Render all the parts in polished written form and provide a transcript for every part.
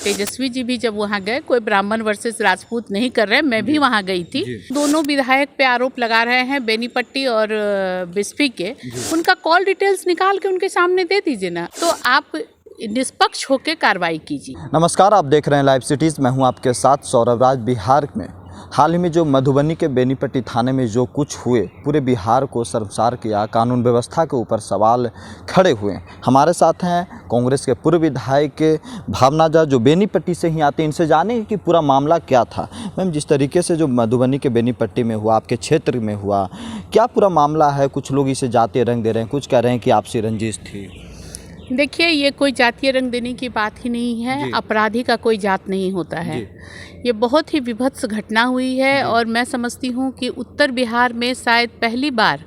तेजस्वी जी भी जब वहाँ गए, कोई ब्राह्मण वर्सेस राजपूत नहीं कर रहे, मैं भी वहाँ गई थी। दोनों विधायक पे आरोप लगा रहे हैं, बेनीपट्टी और बिस्फी के। उनका कॉल डिटेल्स निकाल के उनके सामने दे दीजिए ना, तो आप निष्पक्ष होकर कार्रवाई कीजिए। नमस्कार, आप देख रहे हैं लाइव सिटीज़। मैं हूं आपके साथ सौरभ राज। बिहार में हाल ही में जो मधुबनी के बेनीपट्टी थाने में जो कुछ हुए, पूरे बिहार को शर्मसार किया। कानून व्यवस्था के ऊपर सवाल खड़े हुए। हमारे साथ हैं कांग्रेस के पूर्व विधायक भावना झा, जो बेनीपट्टी से ही आते हैं। इनसे जाने कि पूरा मामला क्या था। मैम, जिस तरीके से जो मधुबनी के बेनीपट्टी में हुआ, आपके क्षेत्र में हुआ, क्या पूरा मामला है? कुछ लोग इसे जातीय रंग दे रहे हैं, कुछ कह रहे हैं कि आपसी रंजिश थी। देखिए, ये कोई जातीय रंग देने की बात ही नहीं है। अपराधी का कोई जात नहीं होता है। ये बहुत ही विभत्स घटना हुई है और मैं समझती हूँ कि उत्तर बिहार में शायद पहली बार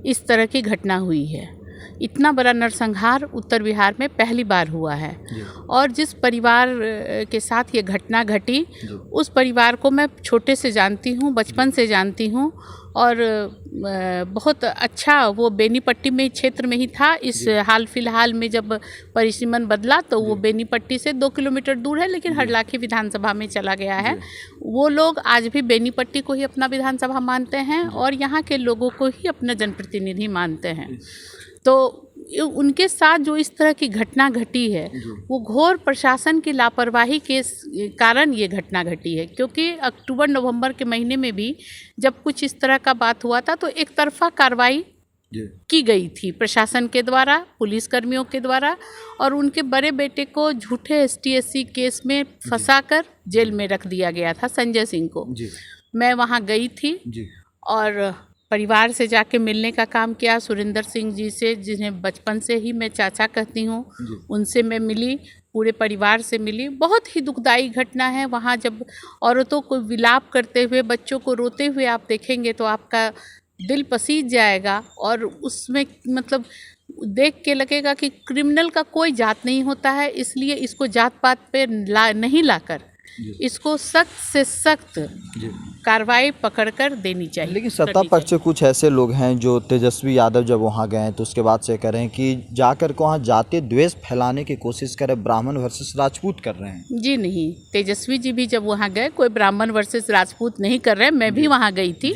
इस तरह की घटना हुई है। इतना बड़ा नरसंहार उत्तर बिहार में पहली बार हुआ है। और जिस परिवार के साथ ये घटना घटी, उस परिवार को मैं छोटे से जानती हूँ, बचपन से जानती हूँ। और बहुत अच्छा वो बेनीपट्टी में क्षेत्र में ही था। इस हाल फिलहाल में जब परिसीमन बदला तो वो बेनीपट्टी से 2 किलोमीटर दूर है, लेकिन हरलाखी विधानसभा में चला गया है। वो लोग आज भी बेनीपट्टी को ही अपना विधानसभा मानते हैं और यहाँ के लोगों को ही अपना जनप्रतिनिधि मानते हैं। तो उनके साथ जो इस तरह की घटना घटी है, वो घोर प्रशासन की लापरवाही के कारण ये घटना घटी है। क्योंकि अक्टूबर नवंबर के महीने में भी जब कुछ इस तरह का बात हुआ था तो एक तरफा कार्रवाई की गई थी प्रशासन के द्वारा, पुलिस कर्मियों के द्वारा, और उनके बड़े बेटे को झूठे ST-SC केस में फंसाकर जेल में रख दिया गया था, संजय सिंह को। मैं वहाँ गई थी और परिवार से जाके मिलने का काम किया। सुरेंद्र सिंह जी से, जिन्हें बचपन से ही मैं चाचा कहती हूँ, उनसे मैं मिली, पूरे परिवार से मिली। बहुत ही दुखदाई घटना है। वहाँ जब औरतों को विलाप करते हुए, बच्चों को रोते हुए आप देखेंगे तो आपका दिल पसीज जाएगा। और उसमें मतलब देख के लगेगा कि क्रिमिनल का कोई जात नहीं होता है। इसलिए इसको जात पात पे नहीं लाकर इसको सख्त से सख्त कार्रवाई पकड़कर देनी चाहिए। लेकिन सत्ता पक्ष से कुछ ऐसे लोग हैं जो तेजस्वी यादव जब वहाँ गए तो उसके बाद से कह रहे हैं कि जाकर को वहाँ जातीय द्वेष फैलाने की कोशिश कर रहे, ब्राह्मण वर्सेस राजपूत कर रहे हैं। जी नहीं, तेजस्वी जी भी जब वहाँ गए, कोई ब्राह्मण वर्सेस राजपूत नहीं कर रहे। मैं भी वहाँ गई थी,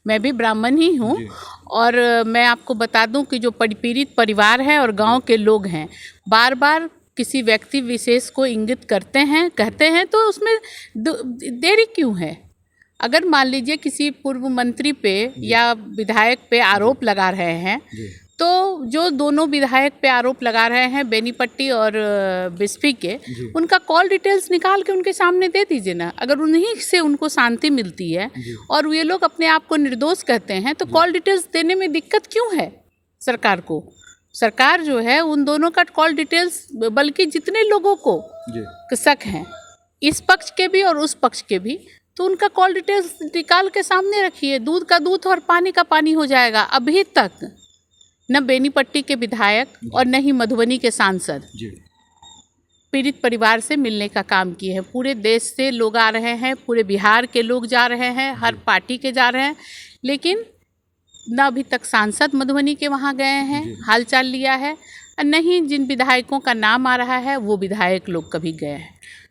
मैं भी ब्राह्मण ही हूँ। और मैं आपको बता दूँ कि जो पीड़ित परिवार है और गाँव के लोग हैं, बार बार किसी व्यक्ति विशेष को इंगित करते हैं, कहते हैं, तो उसमें देरी क्यों है? अगर मान लीजिए किसी पूर्व मंत्री पे या विधायक पे आरोप लगा रहे हैं, तो जो दोनों विधायक पे आरोप लगा रहे हैं, बेनीपट्टी और बिस्फी के, उनका कॉल डिटेल्स निकाल के उनके सामने दे दीजिए ना। अगर उन्हीं से उनको शांति मिलती है और ये लोग अपने आप को निर्दोष कहते हैं, तो कॉल डिटेल्स देने में दिक्कत क्यों है सरकार को? सरकार जो है उन दोनों का कॉल डिटेल्स, बल्कि जितने लोगों को शक हैं, इस पक्ष के भी और उस पक्ष के भी, तो उनका कॉल डिटेल्स निकाल के सामने रखिए। दूध का दूध और पानी का पानी हो जाएगा। अभी तक न बेनीपट्टी के विधायक और न ही मधुबनी के सांसद पीड़ित परिवार से मिलने का काम किए हैं। पूरे देश से लोग आ रहे हैं, पूरे बिहार के लोग जा रहे हैं, हर पार्टी के जा रहे हैं, लेकिन न अभी तक सांसद मधुबनी के वहाँ गए हैं, हालचाल लिया है, और न ही जिन विधायकों का नाम आ रहा है वो विधायक लोग कभी गए हैं।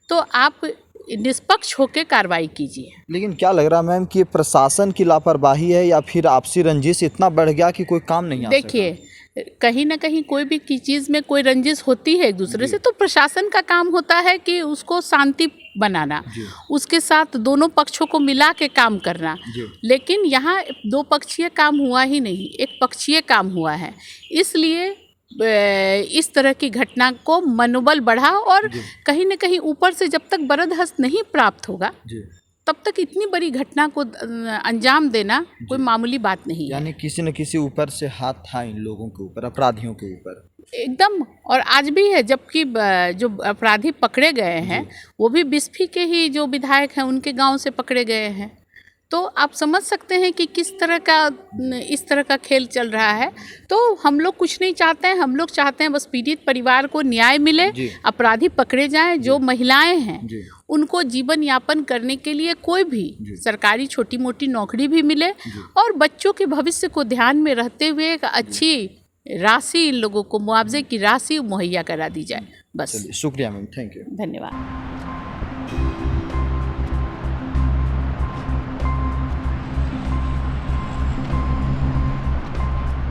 तो आप निष्पक्ष होकर कार्रवाई कीजिए। लेकिन क्या लग रहा है मैम कि प्रशासन की लापरवाही है या फिर आपसी रंजिश इतना बढ़ गया कि कोई काम नहीं आ सकता? देखिए, कहीं ना कहीं कोई भी चीज़ में कोई रंजिश होती है एक दूसरे से, तो प्रशासन का काम होता है कि उसको शांति बनाना, उसके साथ दोनों पक्षों को मिला के काम करना। लेकिन यहाँ 2 पक्षीय काम हुआ ही नहीं, 1 पक्षीय काम हुआ है। इसलिए इस तरह की घटना को मनोबल बढ़ा, और कहीं न कहीं ऊपर से जब तक बरदहस्त नहीं प्राप्त होगा तब तक इतनी बड़ी घटना को अंजाम देना कोई मामूली बात नहीं है। यानी किसी न किसी ऊपर से हाथ था इन लोगों के ऊपर, अपराधियों के ऊपर एकदम। और आज भी है, जबकि जो अपराधी पकड़े गए हैं वो भी बिस्फी के ही जो विधायक हैं उनके गांव से पकड़े गए हैं। तो आप समझ सकते हैं कि किस तरह का इस तरह का खेल चल रहा है। तो हम लोग कुछ नहीं चाहते हैं, हम लोग चाहते हैं बस पीड़ित परिवार को न्याय मिले, अपराधी पकड़े जाएं। जो महिलाएं हैं उनको जीवन यापन करने के लिए कोई भी सरकारी छोटी मोटी नौकरी भी मिले, और बच्चों के भविष्य को ध्यान में रहते हुए एक अच्छी राशि इन लोगों को, मुआवजे की राशि मुहैया करा दी जाए। बस। शुक्रिया मैम, थैंक यू, धन्यवाद।